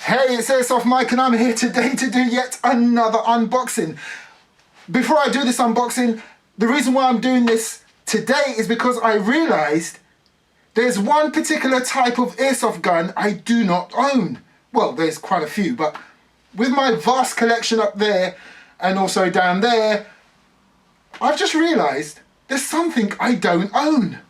Hey, it's Airsoft Mike and I'm here today to do yet another unboxing. Before I do this unboxing, the reason why I'm doing this today is because I realised there's one particular type of airsoft gun I do not own. Well, there's quite a few, but with my vast collection up there and also down there, I've just realised there's something I don't own.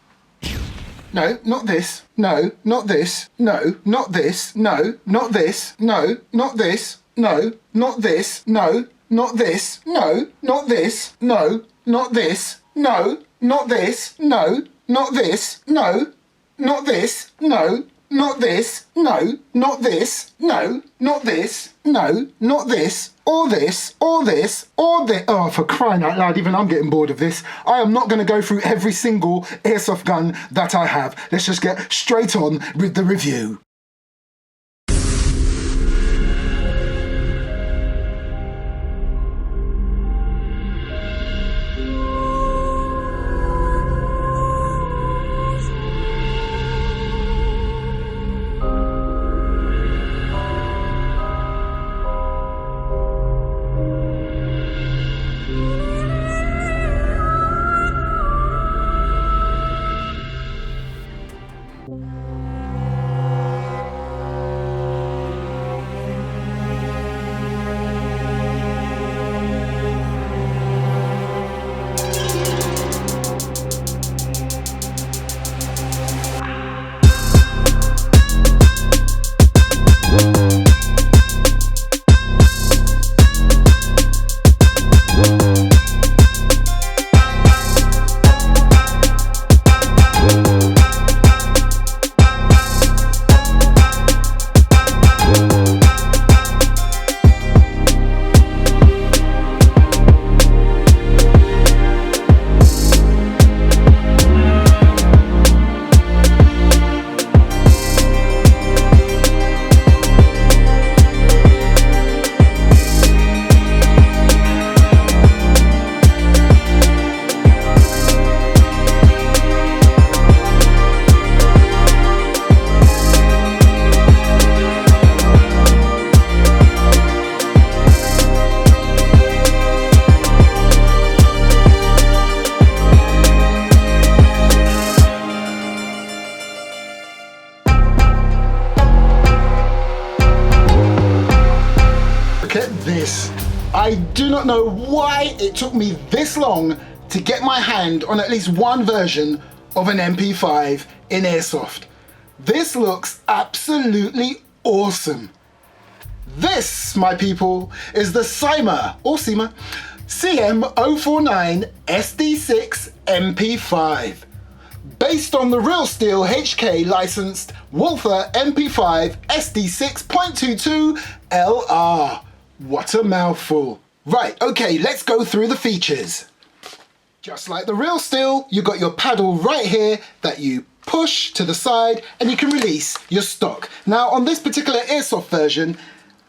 No, not this. No, not this. No, not this. No, not this. No, not this. No, not this. No, not this. No, not this. No, not this. No, not this. No, not this. No, not this. No, not this. No, not this. No, not this. No, not this. Or this, or this, or this. Oh, for crying out loud, even I'm getting bored of this. I am not going to go through every single airsoft gun that I have. Let's just get straight on with the review. Look at this. I do not know why it took me this long to get my hand on at least one version of an MP5 in Airsoft. This looks absolutely awesome. This, my people, is the Cyma, or Cyma, CM049 SD6 MP5. Based on the Real Steel HK licensed Walther MP5 SD6.22 LR. What a mouthful. Right, okay, let's go through the features. Just like the Real Steel, you got your paddle right here that you push to the side and you can release your stock. Now on this particular Airsoft version,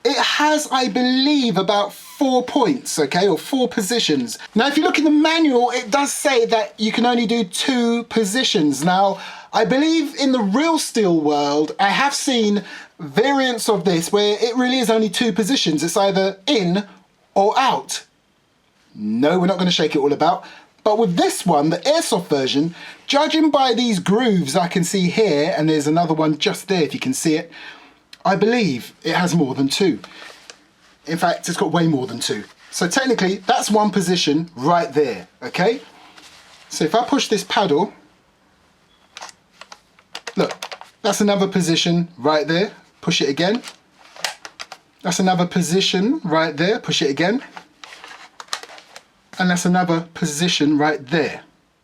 it has, I believe, about 4 points, okay, or 4 positions. Now if you look in the manual, it does say that you can only do 2 positions. Now I believe in the Real Steel world, I have seen variants of this where it really is only 2 positions. It's either in or out. No, we're not going to shake it all about. But with this one, the Airsoft version, judging by these grooves I can see here, and there's another one just there if you can see it, I believe it has more than 2. In fact, it's got way more than 2. So technically, that's 1 position right there, okay? So if I push this paddle, look, that's another position right there. Push it again. That's another position right there. Push it again. And that's another position right there.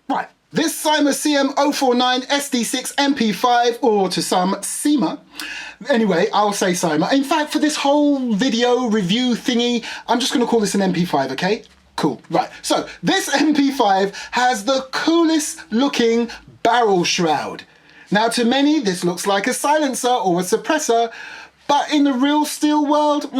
Right. This Cyma CM049 SD6 MP5, or to some, Cyma. Anyway, I'll say Cyma. In fact, for this whole video review thingy, I'm just going to call this an MP5, okay? Cool. Right. So, this MP5 has the coolest looking barrel shroud. Now, to many, this looks like a silencer or a suppressor, but in the Real Steel world,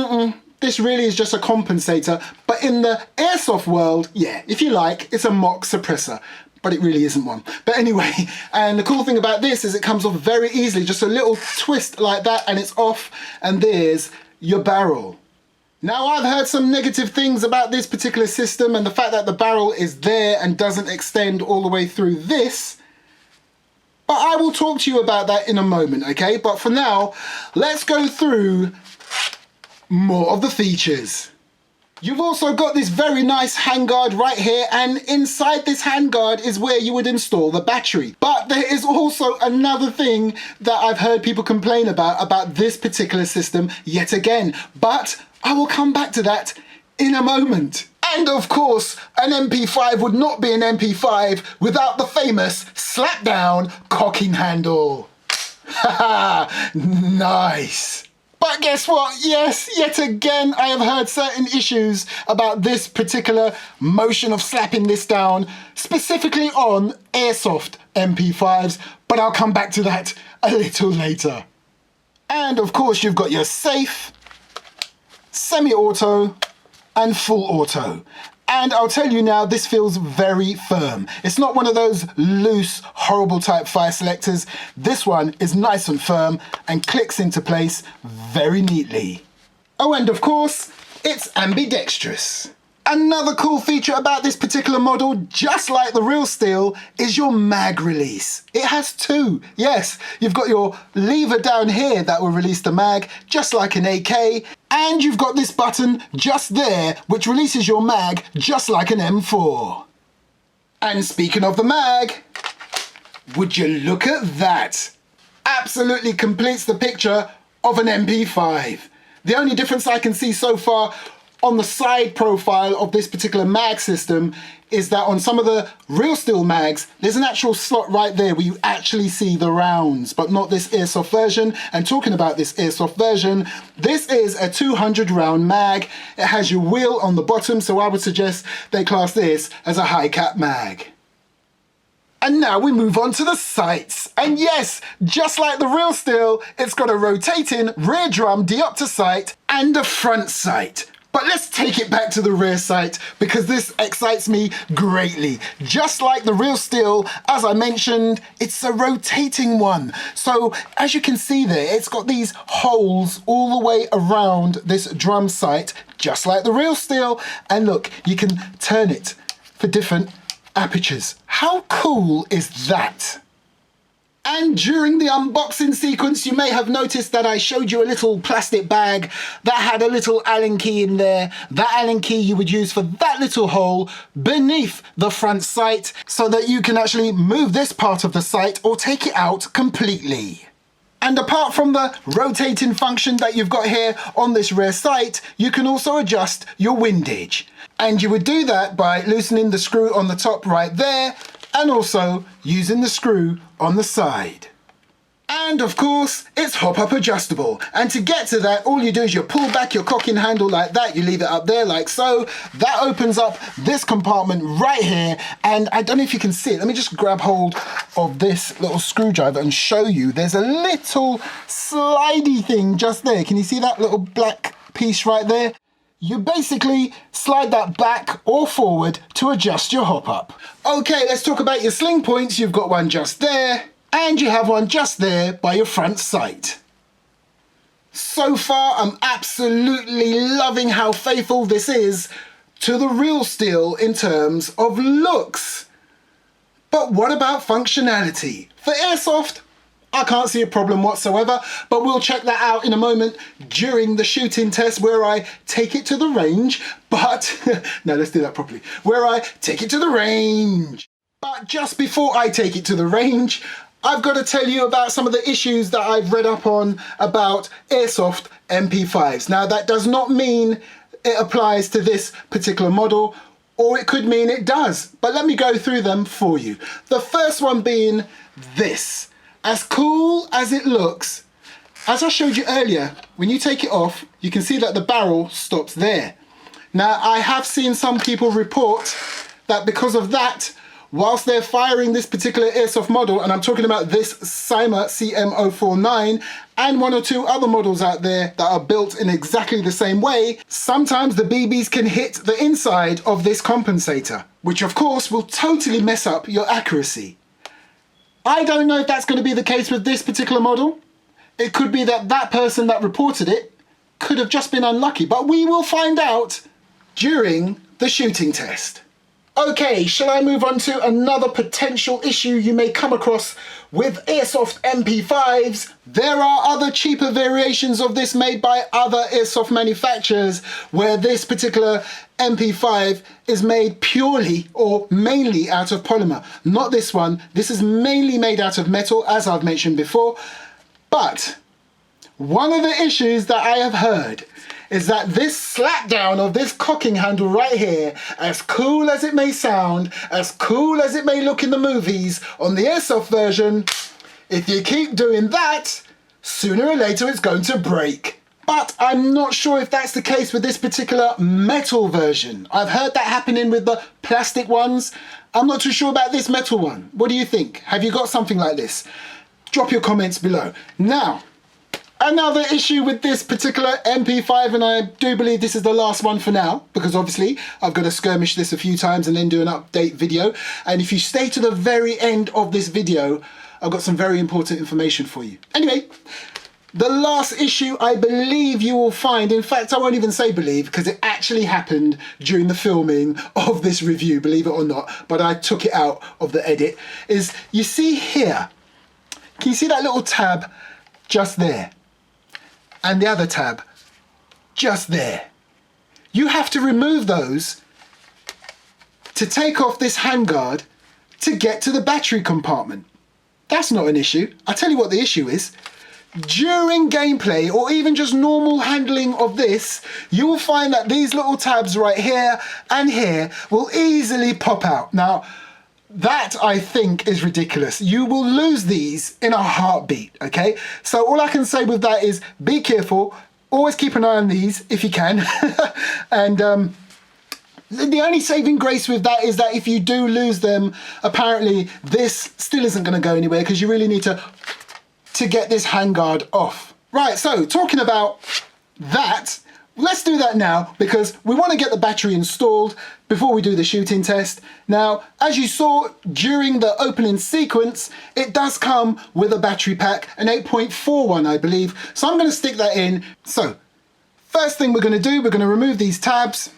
this really is just a compensator. But in the Airsoft world, yeah, if you like, it's a mock suppressor. but it really isn't one. But anyway, and the cool thing about this is it comes off very easily, just a little twist like that and it's off, and there's your barrel. Now, I've heard some negative things about this particular system and the fact that the barrel is there and doesn't extend all the way through this. But I will talk to you about that in a moment, okay? But for now, let's go through more of the features. You've also got this very nice handguard right here, and inside this handguard is where you would install the battery. But there is also another thing that I've heard people complain about this particular system yet again. But I will come back to that in a moment. And of course, an MP5 would not be an MP5 without the famous slap down cocking handle. Haha, nice. But guess what? Yes, yet again, I have heard certain issues about this particular motion of slapping this down, specifically on Airsoft MP5s, but I'll come back to that a little later. And of course, you've got your safe, semi-auto and full auto. And I'll tell you now, this feels very firm. It's not one of those loose, horrible type fire selectors. This one is nice and firm and clicks into place very neatly. Oh, and of course, it's ambidextrous. Another cool feature about this particular model, just like the real steel, is your mag release. It has two. Yes, you've got your lever down here that will release the mag, just like an AK, and you've got this button just there, which releases your mag, just like an M4. And speaking of the mag, would you look at that? Absolutely completes the picture of an MP5. The only difference I can see so far on the side profile of this particular mag system is that on some of the real steel mags, there's an actual slot right there where you actually see the rounds, but not this Airsoft version. And talking about this Airsoft version, this is a 200 round mag. It has your wheel on the bottom, so I would suggest they class this as a high cap mag. And now we move on to the sights. And yes, just like the real steel, it's got a rotating rear drum diopter sight and a front sight. But let's take it back to the rear sight because this excites me greatly. Just like the real steel, as I mentioned, it's a rotating one. So as you can see there, it's got these holes all the way around this drum sight, just like the real steel. And look, you can turn it for different apertures. How cool is that? And during the unboxing sequence, you may have noticed that I showed you a little plastic bag that had a little Allen key in there. That Allen key you would use for that little hole beneath the front sight so that you can actually move this part of the sight or take it out completely. And apart from the rotating function that you've got here on this rear sight, you can also adjust your windage. And you would do that by loosening the screw on the top right there, and also using the screw on the side. And of course, it's hop-up adjustable. And to get to that, all you do is you pull back your cocking handle like that, you leave it up there like so. That opens up this compartment right here. And I don't know if you can see it. Let me just grab hold of this little screwdriver and show you. There's a little slidey thing just there. Can you see that little black piece right there? You basically slide that back or forward to adjust your hop up. Okay, let's talk about your sling points. You've got one just there, and you have one just there by your front sight. So far, I'm absolutely loving how faithful this is to the real steel in terms of looks. But what about functionality? For Airsoft, I can't see a problem whatsoever, but we'll check that out in a moment during the shooting test where I take it to the range. But, no, let's do that properly. Where I take it to the range. But just before I take it to the range, I've got to tell you about some of the issues that I've read up on about Airsoft MP5s. Now, that does not mean it applies to this particular model, or it could mean it does. But let me go through them for you. The first one being this. As cool as it looks, as I showed you earlier, when you take it off, you can see that the barrel stops there. Now, I have seen some people report that because of that, whilst they're firing this particular airsoft model, and I'm talking about this Cyma CM049 and one or two other models out there that are built in exactly the same way, sometimes the BBs can hit the inside of this compensator, which of course will totally mess up your accuracy. I don't know if that's going to be the case with this particular model. It could be that that person that reported it could have just been unlucky, but we will find out during the shooting test. Okay, shall I move on to another potential issue you may come across with Airsoft MP5s? There are other cheaper variations of this made by other airsoft manufacturers where this particular MP5 is made purely or mainly out of polymer. Not this one. This is mainly made out of metal, as I've mentioned before. But one of the issues that I have heard is that this slapdown of this cocking handle right here, as cool as it may sound, as cool as it may look in the movies, on the airsoft version, if you keep doing that, sooner or later it's going to break. But I'm not sure if that's the case with this particular metal version. I've heard that happening with the plastic ones. I'm not too sure about this metal one. What do you think? Have you got something like this? Drop your comments below. Now, another issue with this particular MP5, and I do believe this is the last one for now, because obviously I've got to skirmish this a few times and then do an update video. And if you stay to the very end of this video, I've got some very important information for you. Anyway, the last issue I believe you will find, in fact I won't even say believe because it actually happened during the filming of this review, believe it or not, but I took it out of the edit, is you see here, can you see that little tab just there? And the other tab just there. You have to remove those to take off this handguard to get to the battery compartment. That's not an issue. I'll tell you what the issue is. During gameplay or even just normal handling of this, you will find that these little tabs right here and here will easily pop out. Now, that I think is ridiculous. You will lose these in a heartbeat, okay? So all I can say with that is be careful, always keep an eye on these if you can. And the only saving grace with that is that if you do lose them, apparently this still isn't gonna go anywhere because you really need to get this handguard off. Right, so talking about that, let's do that now because we want to get the battery installed before we do the shooting test. Now, as you saw during the opening sequence, it does come with a battery pack, an 8.41 I believe. So I'm going to stick that in. So first thing we're going to do, we're going to remove these tabs.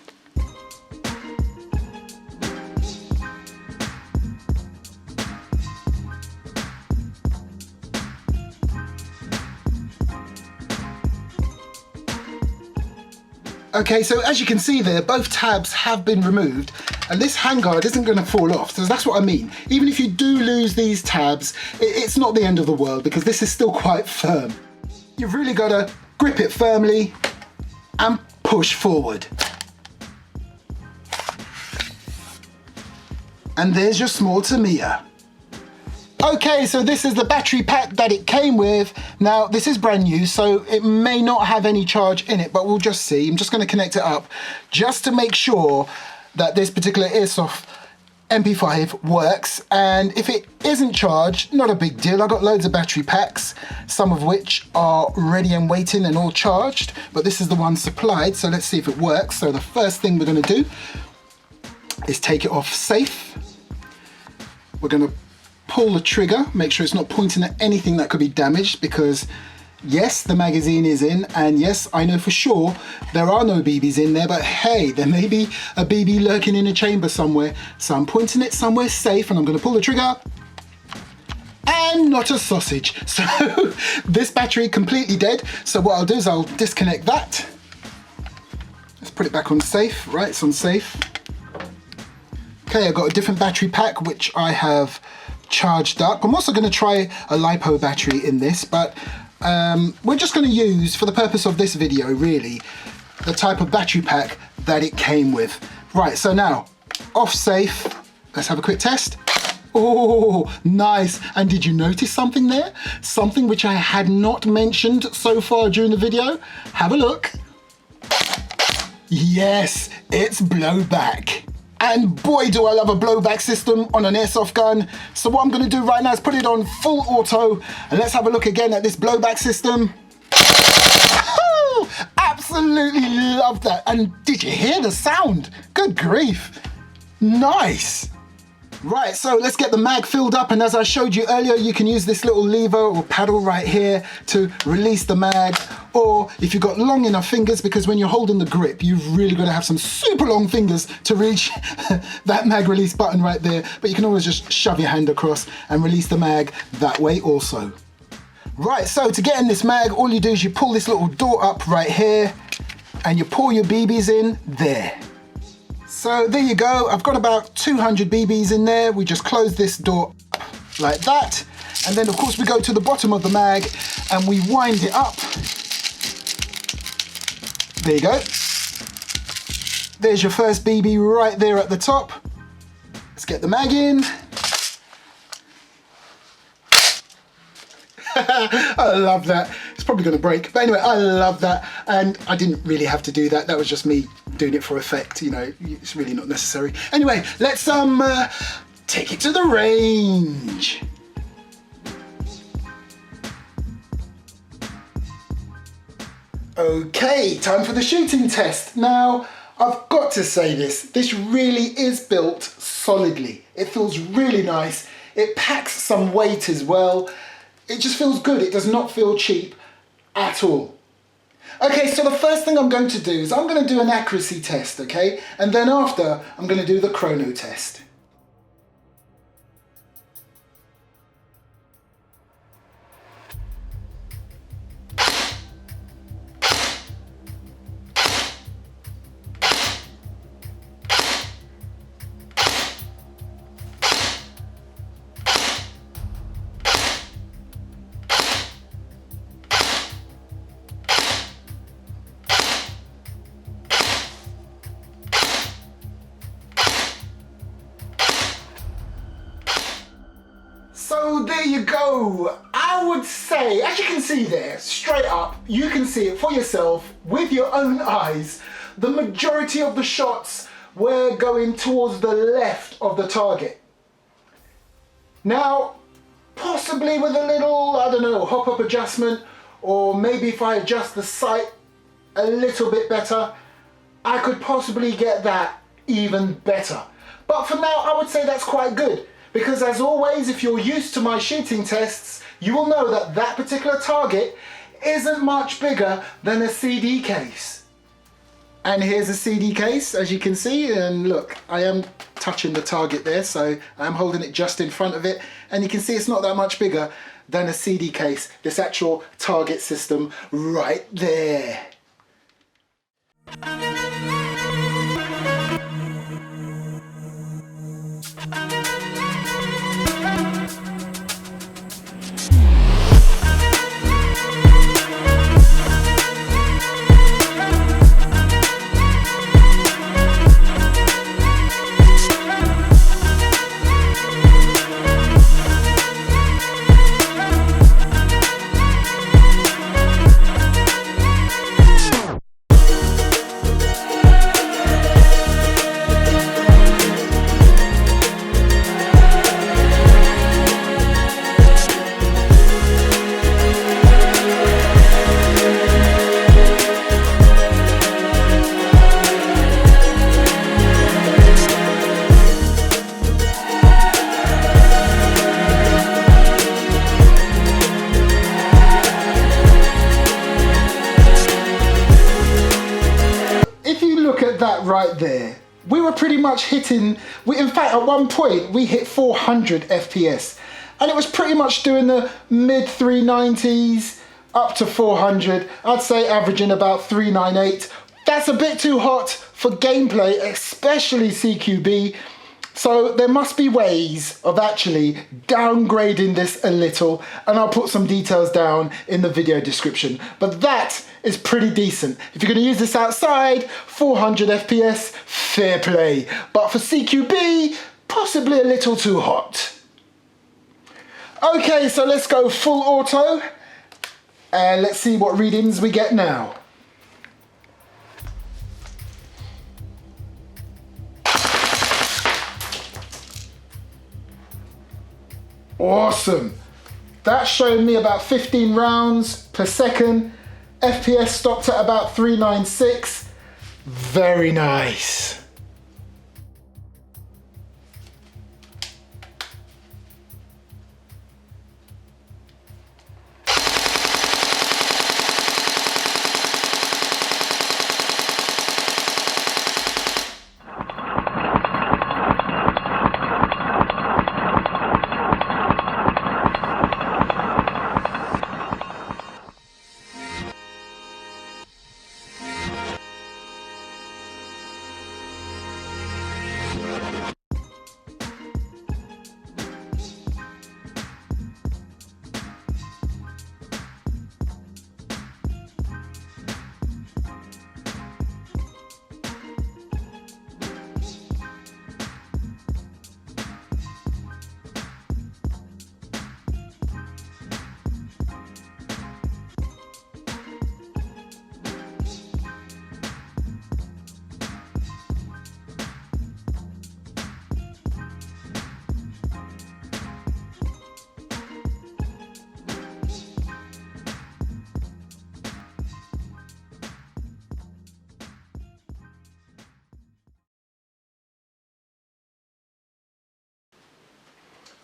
Okay, so as you can see there, both tabs have been removed and this handguard isn't going to fall off. So that's what I mean. Even if you do lose these tabs, it's not the end of the world because this is still quite firm. You've really got to grip it firmly and push forward. And there's your small Tamiya. Okay, so this is the battery pack that it came with. Now, this is brand new, so it may not have any charge in it, but we'll just see. I'm just going to connect it up just to make sure that this particular Airsoft MP5 works. And if it isn't charged, not a big deal. I've got loads of battery packs, some of which are ready and waiting and all charged, but this is the one supplied, so let's see if it works. So the first thing we're going to do is take it off safe. We're going to pull the trigger, make sure it's not pointing at anything that could be damaged because yes, the magazine is in, and yes, I know for sure there are no BBs in there, but hey, there may be a BB lurking in a chamber somewhere. So I'm pointing it somewhere safe and I'm going to pull the trigger and not a sausage. So this battery completely dead. So what I'll do is I'll disconnect that. Let's put it back on safe. Right, it's on safe. Okay, I've got a different battery pack which I have charged up. I'm also going to try a LiPo battery in this, but we're just going to use, for the purpose of this video really, the type of battery pack that it came with. Right, so now, off safe, let's have a quick test. Oh, nice. And did you notice something there? Something which I had not mentioned so far during the video? Have a look. Yes, it's blowback. And boy, do I love a blowback system on an airsoft gun. So what I'm gonna do right now is put it on full auto, and let's have a look again at this blowback system. Absolutely love that. And did you hear the sound? Good grief. Nice. Right, so let's get the mag filled up, and as I showed you earlier, you can use this little lever or paddle right here to release the mag, or if you've got long enough fingers, because when you're holding the grip, you've really got to have some super long fingers to reach that mag release button right there, but you can always just shove your hand across and release the mag that way also. Right, so to get in this mag, all you do is you pull this little door up right here, and you pour your BBs in there. So there you go, I've got about 200 BBs in there. We just close this door up like that. And then of course we go to the bottom of the mag and we wind it up. There you go. There's your first BB right there at the top. Let's get the mag in. I love that. It's probably going to break, but anyway, I love that, and I didn't really have to do that. That was just me doing it for effect, you know. It's really not necessary. Anyway, let's take it to the range. Okay, time for the shooting test. Now, I've got to say this really is built solidly. It feels really nice. It packs some weight as well. It just feels good. It does not feel cheap at all. Okay, so the first thing I'm going to do is I'm going to do an accuracy test, okay? And then after, I'm going to do the chrono test. So there you go. I would say, as you can see there, straight up, you can see it for yourself with your own eyes. The majority of the shots were going towards the left of the target. Now, possibly with a little, I don't know, hop-up adjustment, or maybe if I adjust the sight a little bit better, I could possibly get that even better. But for now, I would say that's quite good. Because as always, if you're used to my shooting tests, you will know that that particular target isn't much bigger than a CD case. And here's a CD case, as you can see, and look, I am touching the target there, so I'm holding it just in front of it, and you can see it's not that much bigger than a CD case, this actual target system right there. That right there, we were pretty much hitting, in fact at one point we hit 400 FPS, and it was pretty much doing the mid 390s up to 400, I'd say averaging about 398. That's a bit too hot for gameplay, especially CQB, so there must be ways of actually downgrading this a little, and I'll put some details down in the video description, but that is pretty decent. If you're going to use this outside, 400 FPS, fair play. But for CQB, possibly a little too hot. Okay, so let's go full auto, and let's see what readings we get now. Awesome. That's showing me about 15 rounds per second. FPS stopped at about 396. Very nice.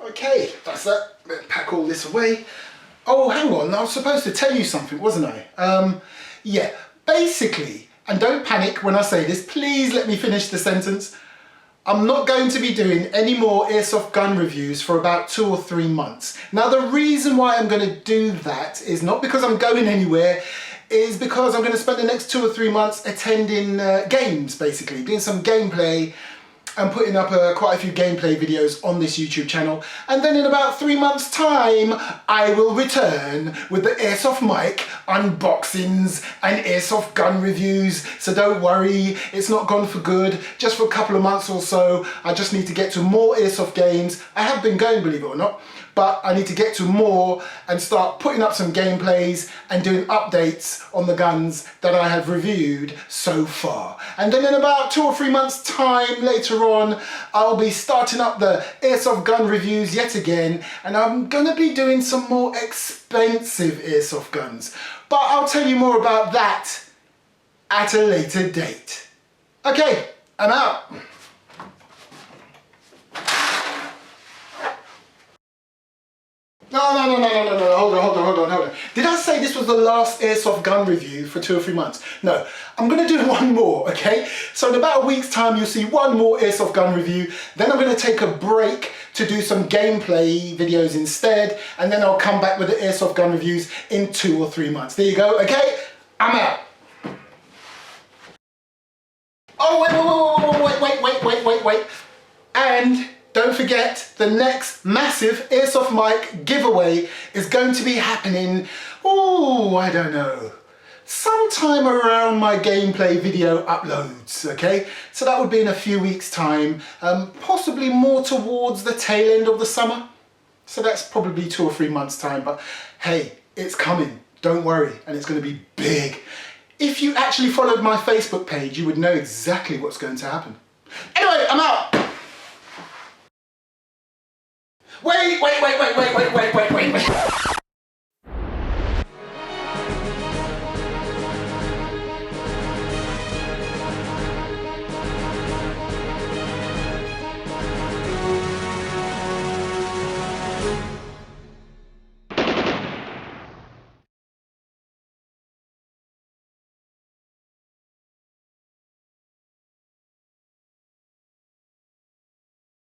Okay, that's that. Pack all this away. Oh, hang on, I was supposed to tell you something, wasn't I? Yeah, basically, and don't panic when I say this, please let me finish the sentence. I'm not going to be doing any more airsoft gun reviews for about 2 or 3 months. Now, the reason why I'm going to do that is not because I'm going anywhere, is because I'm going to spend the next 2 or 3 months attending games, basically, doing some gameplay and putting up quite a few gameplay videos on this YouTube channel. And then in about 3 months' time, I will return with the Airsoft mic unboxings and Airsoft gun reviews. So don't worry, it's not gone for good. Just for a couple of months or so, I just need to get to more Airsoft games. I have been going, believe it or not, but I need to get to more and start putting up some gameplays and doing updates on the guns that I have reviewed so far. And then in about 2 or 3 months' time later on, I'll be starting up the Airsoft gun reviews yet again, and I'm gonna be doing some more expensive Airsoft guns. But I'll tell you more about that at a later date. Okay, I'm out. No, hold on. Did I say this was the last Airsoft gun review for 2 or 3 months? No, I'm gonna do one more, okay? So in about a week's time, you'll see one more Airsoft gun review. Then I'm gonna take a break to do some gameplay videos instead, and then I'll come back with the Airsoft gun reviews in 2 or 3 months. There you go, okay? I'm out. Oh, wait. And don't forget, the next massive Airsoft mic giveaway is going to be happening, I don't know, sometime around my gameplay video uploads, okay? So that would be in a few weeks' time, possibly more towards the tail end of the summer. So that's probably 2 or 3 months' time, but hey, it's coming, don't worry, and it's going to be big. If you actually followed my Facebook page, you would know exactly what's going to happen. Anyway, I'm out! Wait.